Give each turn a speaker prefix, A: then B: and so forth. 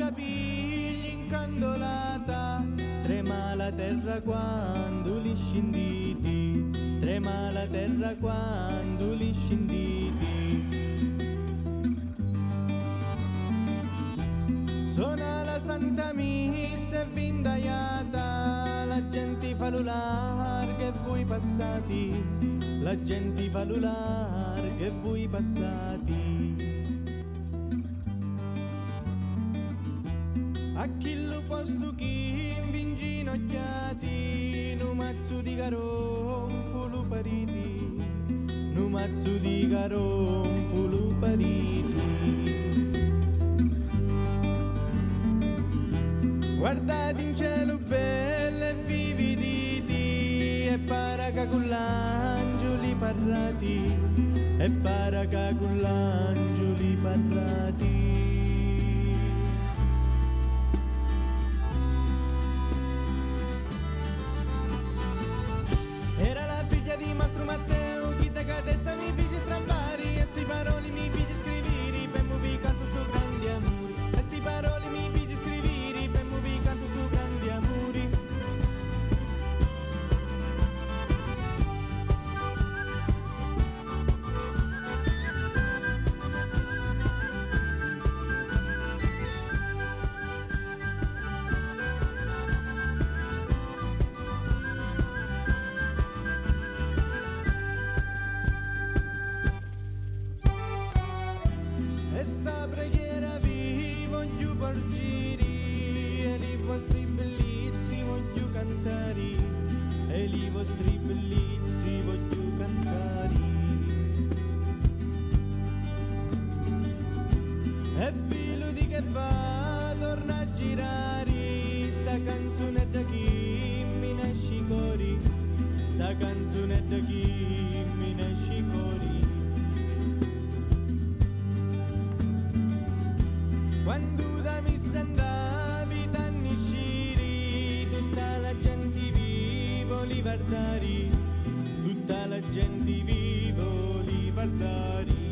A: capigli incandolata, trema la terra quando li scinditi, trema la terra quando li scinditi. Suona la Santa Missa e vindaiata, la gente fa l'ular che voi passati, la gente fa l'ular che voi passati. A chi lo posto chi inginocchiati, nu mazzu di caron lu pariti, nu mazzu di caron lu pariti. Guardate in cielo bello e vividiti, e paraca con l'angeli parrati, e paraca con l'angeli parrati. Era la figlia di Mastro Matteo, chi te cadesta mi figi strampari, e sti paroli mi figi scriviri, per muovi canto sto grandi amori, e sti paroli mi figi scriviri, per muovi canto sto grandi amori. E sta preghiera vi voglio porgere, e i vostri bellizzi voglio cantare, e i vostri bellizzi voglio cantare. E filo di che va, torna a girare, sta canzone da chi mi nasce i cori, sta canzone da chi mi nasce i cori. Quando da missa andavi t'anni sciri, tutta la gente vivo li guardari, tutta la gente vivo li guardari.